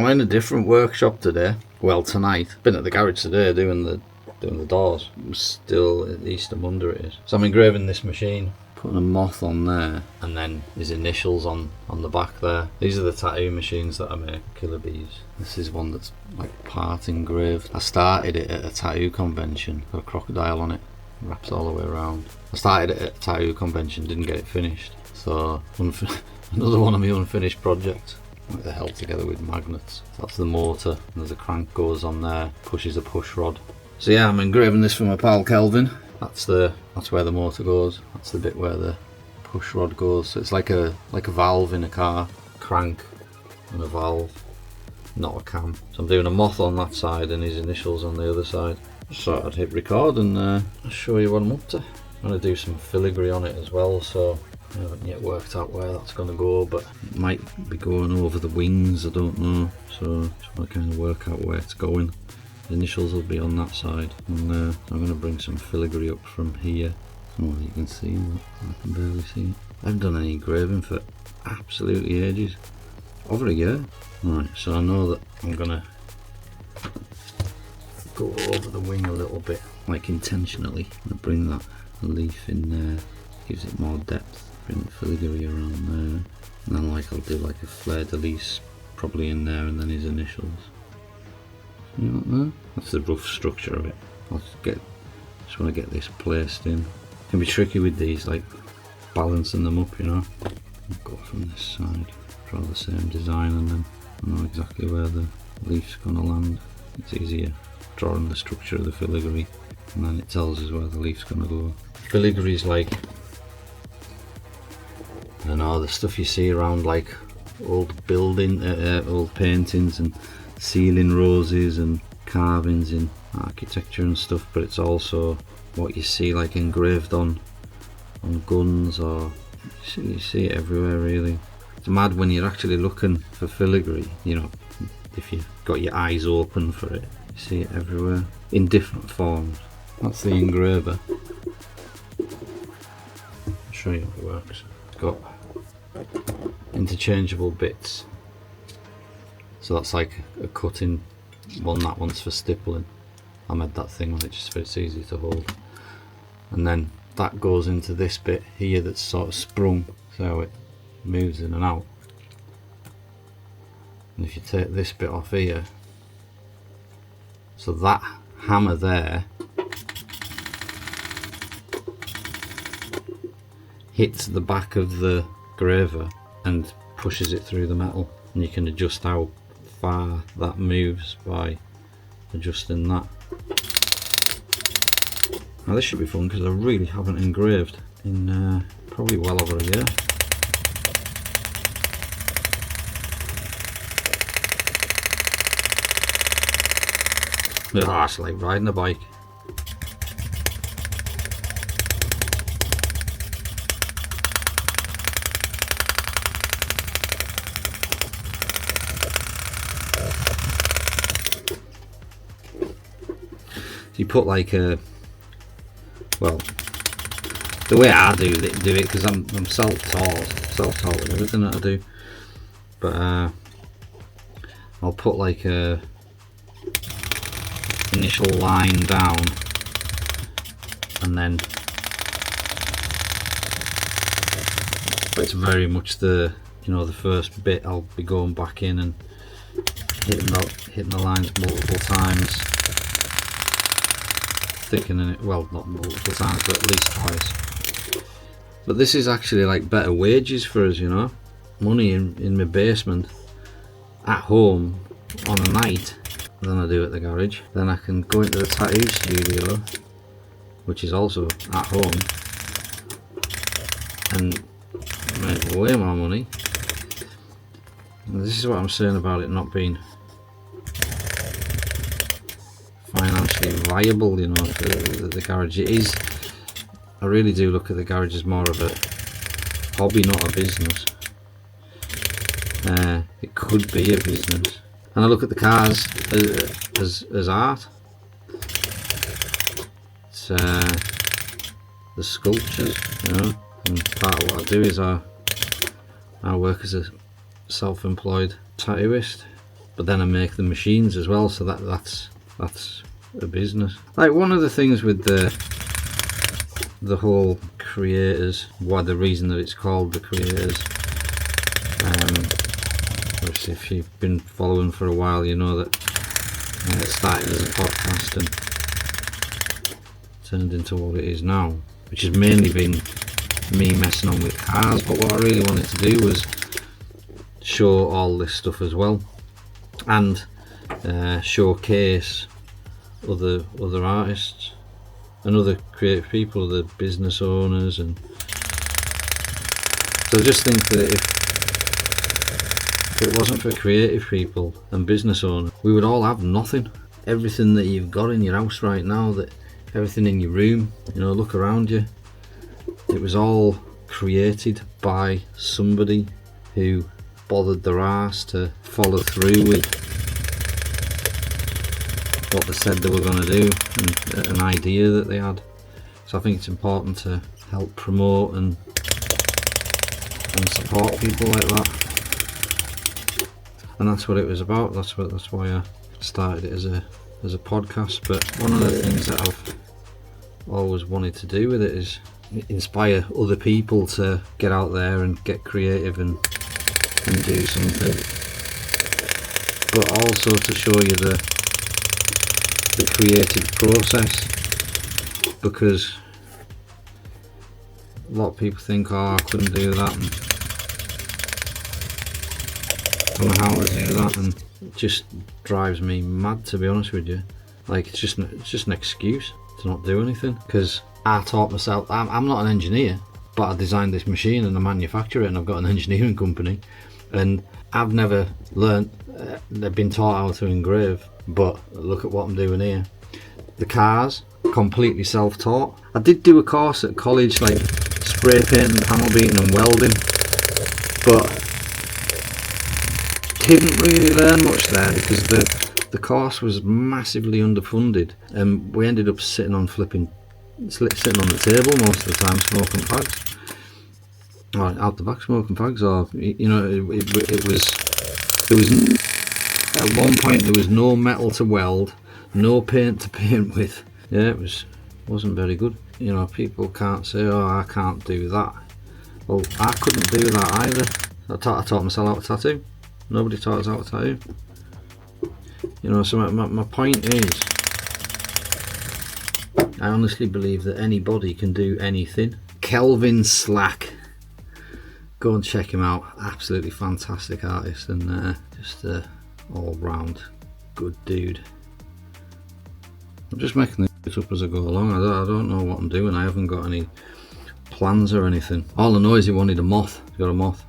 I'm in a different workshop today. Well, tonight. Been at the garage today doing the doors. I'm still at Easter Monday it is. So I'm engraving this machine, putting a moth on there, and then his initials on the back there. These are the tattoo machines that I make, Killerbes. This is one that's like part engraved. I started it at a tattoo convention, got a crocodile on it, wraps all the way around. I started it at a tattoo convention, didn't get it finished. So another one of my unfinished projects. Like they're held together with magnets. That's the motor, and there's a crank goes on there, pushes a push rod. So yeah, I'm engraving this from my pal Kelvin. That's where the motor goes. That's the bit where the push rod goes. So it's like a valve in a car, crank and a valve, not a cam. So I'm doing a moth on that side and his initials on the other side. So I'd hit record and I'll show you what I'm up to. I'm going to do some filigree on it as well, so I haven't yet worked out where that's going to go, but it might be going over the wings, I don't know. So just want to kind of work out where it's going. The initials will be on that side, and I'm going to bring some filigree up from here. I don't know if you can see that, I can barely see it. I haven't done any engraving for absolutely ages, over a year. Right, so I know that I'm going to go over the wing a little bit, like intentionally. I'm going to bring that leaf in there, gives it more depth, bring the filigree around there, and then like I'll do like a fleur de lis probably in there, and then his initials. You know that? That's the rough structure of it. Just want to get this placed in. It can be tricky with these, like balancing them up, you know. I'll go from this side, draw the same design, and then I know exactly where the leaf's going to land. It's easier drawing the structure of the filigree, and then it tells us where the leaf's going to go. Filigree is like, I don't know, the stuff you see around like old old paintings and ceiling roses and carvings in architecture and stuff, but it's also what you see like engraved on guns, or you see it everywhere really. It's mad when you're actually looking for filigree, you know, if you've got your eyes open for it, you see it everywhere in different forms. That's the engraver. I'll show you how it works. It's got interchangeable bits. So that's like a cutting one, that one's for stippling. I made that thing on it just so it's easy to hold. And then that goes into this bit here that's sort of sprung, so it moves in and out. And if you take this bit off here, so that hammer there hits the back of the graver and pushes it through the metal, and you can adjust how far that moves by adjusting that. Now this should be fun because I really haven't engraved in probably well over a year. Oh, it's like riding a bike. You put like a, well, the way I do it because I'm self-taught with everything that I do, but I'll put like a initial line down, and then it's very much the, you know, the first bit I'll be going back in and hitting the lines multiple times, thickening it, well, not multiple times, but at least twice. But this is actually like better wages for us, you know, money in my basement at home on a night than I do at the garage. Then I can go into the tattoo studio, which is also at home, and make way more money. And this is what I'm saying about it not being financially viable, you know, the garage. It is, I really do look at the garage as more of a hobby, not a business. It could be a business. And I look at the cars as art. It's the sculptures, you know, and part of what I do is I work as a self-employed tattooist, but then I make the machines as well, so that's a business. Like, one of the things with the whole creators, why the reason that it's called the creators, obviously if you've been following for a while, you know that it started as a podcast and turned into what it is now, which has mainly been me messing on with cars. But what I really wanted to do was show all this stuff as well, and showcase other artists and other creative people, the business owners. And so I just think that if it wasn't for creative people and business owners, we would all have nothing. Everything that you've got in your house right now, that everything in your room, you know, look around you, it was all created by somebody who bothered their arse to follow through with what they said they were going to do, and an idea that they had. So I think it's important to help promote and support people like that, and that's what it was about. That's why I started it as a podcast. But one of the things that I've always wanted to do with it is inspire other people to get out there and get creative and do something, but also to show you the creative process, because a lot of people think, oh, I couldn't do that, and I don't know how to do that, and it just drives me mad, to be honest with you. Like, it's just an excuse to not do anything, because I taught myself. I'm not an engineer, but I designed this machine and I manufacture it, and I've got an engineering company, and I've never learnt, been taught how to engrave. But look at what I'm doing here. The cars, completely self-taught. I did do a course at college, like spray painting, panel beating and welding, but didn't really learn much there because the course was massively underfunded, and we ended up sitting on the table most of the time, smoking fags, or out the back smoking fags, or, you know, it was at one point there was no metal to weld, no paint to paint with. Yeah, wasn't very good. You know, people can't say, oh, I can't do that. Well, I couldn't do that either. I taught myself how to tattoo. Nobody taught us how to tattoo. You know, so my point is, I honestly believe that anybody can do anything. Kelvin Slack, go and check him out. Absolutely fantastic artist, and just all round good dude. I'm just making this up as I go along. I don't know what I'm doing. I haven't got any plans or anything. All I know is he wanted a moth. He's got a moth.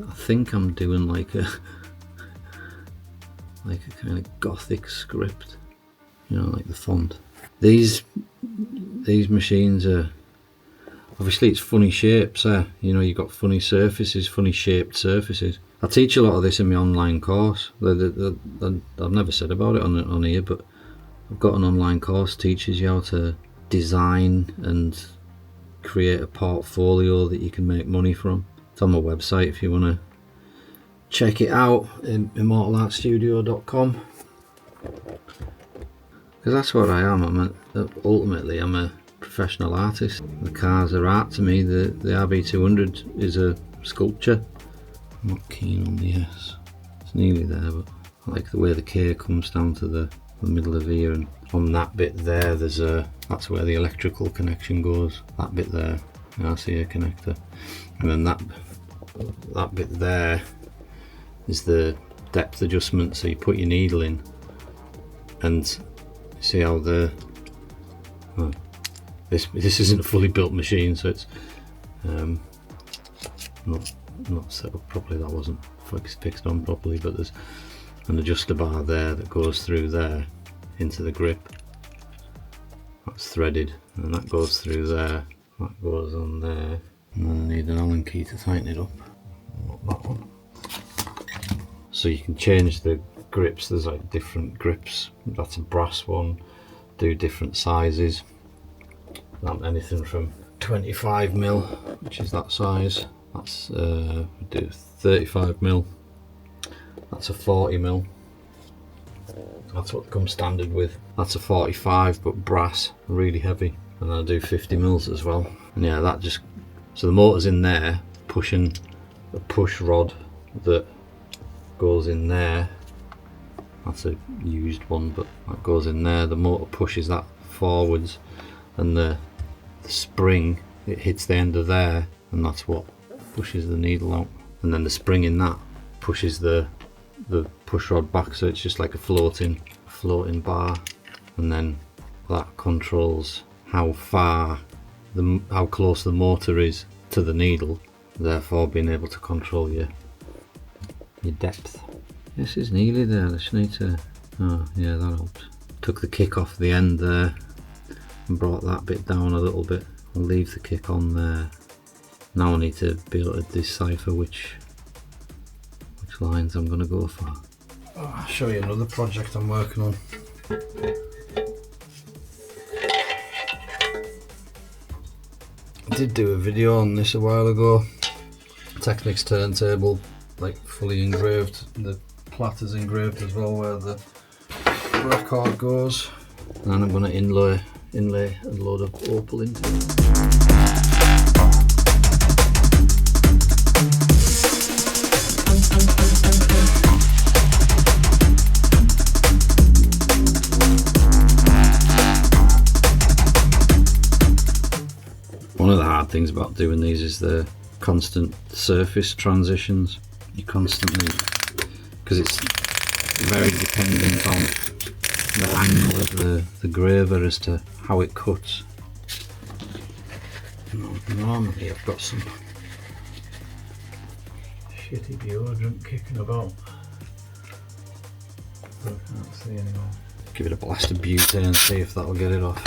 I think I'm doing like a kind of gothic script, you know, like the font. These machines are, obviously it's funny shapes, you know, you've got funny surfaces, funny shaped surfaces. I teach a lot of this in my online course. I've never said about it on here, but I've got an online course that teaches you how to design and create a portfolio that you can make money from. It's on my website if you want to check it out, immortalartstudio.com, because that's what I am. Ultimately I'm a professional artist. The cars are art to me. The RB200 is a sculpture. I'm not keen on the S. It's nearly there, but I like the way the K comes down to the middle of here, and on that bit there, that's where the electrical connection goes. That bit there, I see a connector, and then that bit there is the depth adjustment. So you put your needle in, and see how this isn't a fully built machine, so it's not set up properly. That wasn't fixed on properly, but there's an adjuster bar there that goes through there into the grip. That's threaded, and that goes through there. That goes on there, and then I need an Allen key to tighten it up. Not that one. So you can change the grips. There's like different grips. That's a brass one. Do different sizes. Anything from 25mm, which is that size. That's do 35mm. That's a 40mm. That's what comes standard with. That's a 45, but brass, really heavy. And I do 50 mils as well. And yeah, that just, so the motor's in there, pushing a push rod that goes in there. That's a used one, but that goes in there. The motor pushes that forwards, and the spring, it hits the end of there, and that's what pushes the needle out. And then the spring in that pushes the push rod back, so it's just like a floating bar. And then that controls how far, how close the motor is to the needle, therefore being able to control your depth. This is nearly there. I just need to, oh yeah, that helps. Took the kick off the end there and brought that bit down a little bit. I'll leave the kick on there. Now I need to be able to decipher which lines I'm going to go for. Oh, I'll show you another project I'm working on. I did do a video on this a while ago. Technics turntable, like fully engraved. The plat is engraved as well where the record goes. And I'm going to inlay a load of Opal into it. One of the hard things about doing these is the constant surface transitions. You constantly, because it's very dependent on the angle of the graver as to how it cuts. Normally I've got some shitty deodorant kicking about, but I can't see anymore. Give it a blast of butane and see if that'll get it off.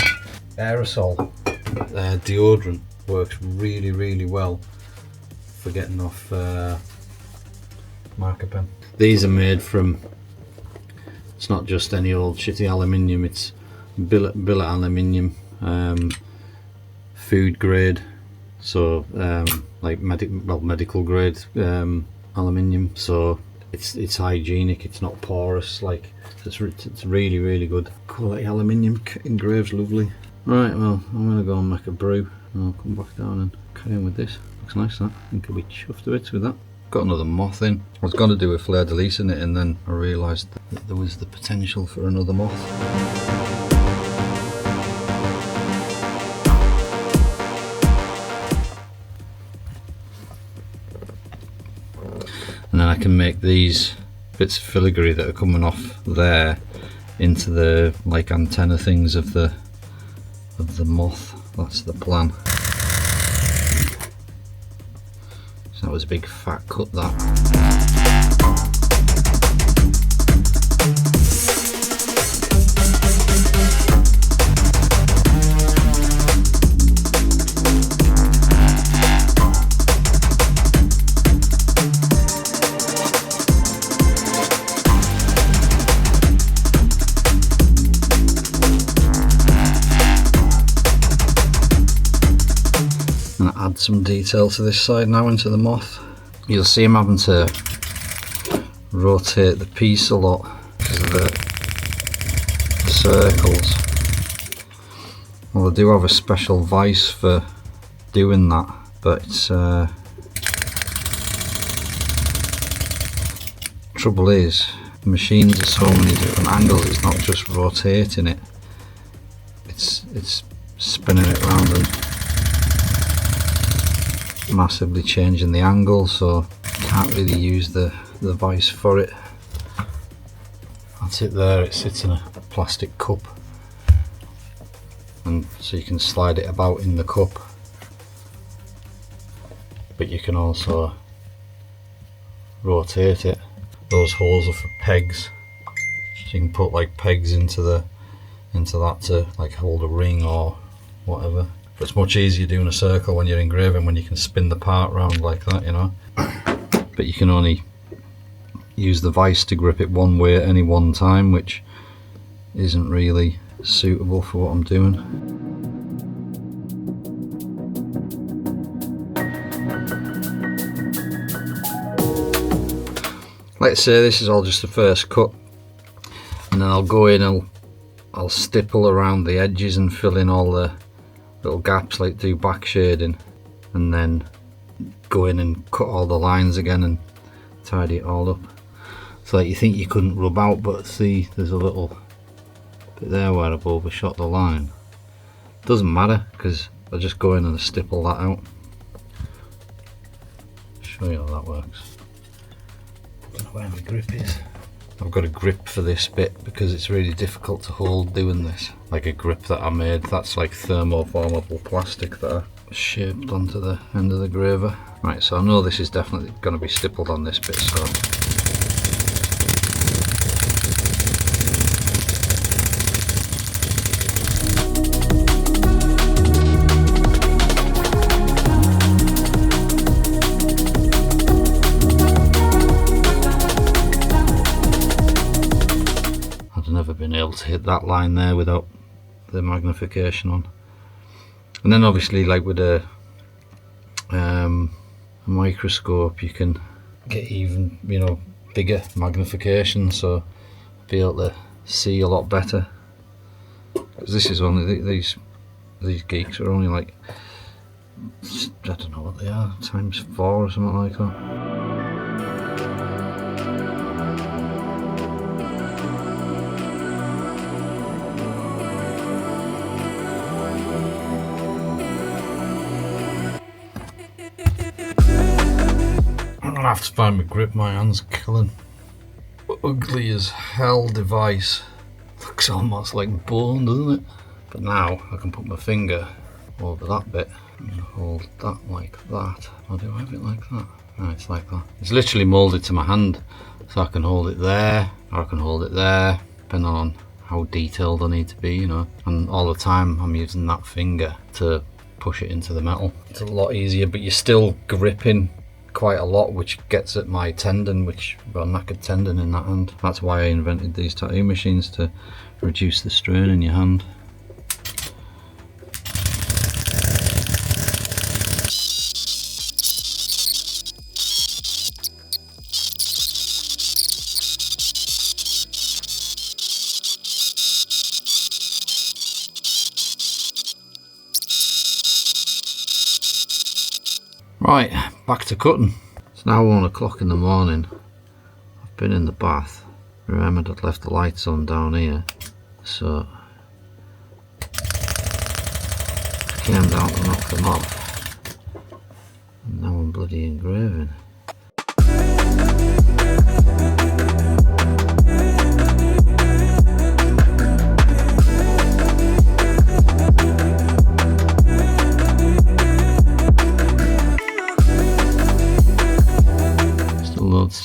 Aerosol deodorant works really well for getting off marker pen. These are made from, it's not just any old shitty aluminium, it's billet aluminium, food grade, so like medical grade aluminium, so it's hygienic, it's not porous, like it's really good quality aluminium. Engraves lovely. Right, well, I'm going to go and make a brew and I'll come back down and carry on with this. Looks nice, that. I think I'll be chuffed to bits with that. Got another moth in. I was going to do a fleur de lis in it, and then I realised that there was the potential for another moth. And then I can make these bits of filigree that are coming off there into the like antenna things of the moth. That's the plan. So that was a big fat cut, that. Add some detail to this side now into the moth. You'll see I'm having to rotate the piece a lot because of the circles. Well, I do have a special vise for doing that, but it's trouble is the machines are so many different angles. It's not just rotating it; it's spinning it around and massively changing the angle, so can't really use the vise for it. That's it there, it sits in a plastic cup, and so you can slide it about in the cup, but you can also rotate it. Those holes are for pegs, so you can put like pegs into that to like hold a ring or whatever. But it's much easier doing a circle when you're engraving, when you can spin the part round like that, you know. But you can only use the vise to grip it one way at any one time, which isn't really suitable for what I'm doing. Let's say this is all just the first cut. and then I'll go in and I'll stipple around the edges and fill in all the little gaps, like do back shading, and then go in and cut all the lines again and tidy it all up. So like you think you couldn't rub out, but see there's a little bit there where I've overshot the line. Doesn't matter because I'll just go in and stipple that out. Show you how that works. I don't know where my grip is. I've got a grip for this bit because it's really difficult to hold doing this. Like a grip that I made, that's like thermoformable plastic that I shaped onto the end of the graver. Right, so I know this is definitely going to be stippled on this bit, so been able to hit that line there without the magnification on. And then obviously, like with a microscope, you can get even, you know, bigger magnification, so be able to see a lot better. Because this is only these geeks are only like, I don't know what they are, ×4 or something like that. I have to find my grip, my hand's killing. Ugly as hell device. Looks almost like bone, doesn't it? But now I can put my finger over that bit and hold that like that. Or do I have it like that? No, it's like that. It's literally moulded to my hand, so I can hold it there, or I can hold it there, depending on how detailed I need to be, you know. And all the time I'm using that finger to push it into the metal. It's a lot easier, but you're still gripping quite a lot, which gets at my tendon, which, well, knackered tendon in that hand. That's why I invented these tattoo machines, to reduce the strain in your hand. Right, back to cutting. It's now 1 o'clock in the morning. I've been in the bath. Remembered I'd left the lights on down here, so I came down to knock them off. And now I'm bloody engraving.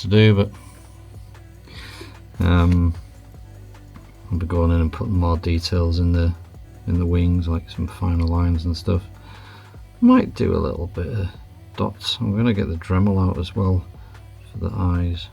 To do, but I'll be going in and putting more details in the wings, like some finer lines and stuff. Might do a little bit of dots. I'm going to get the Dremel out as well for the eyes.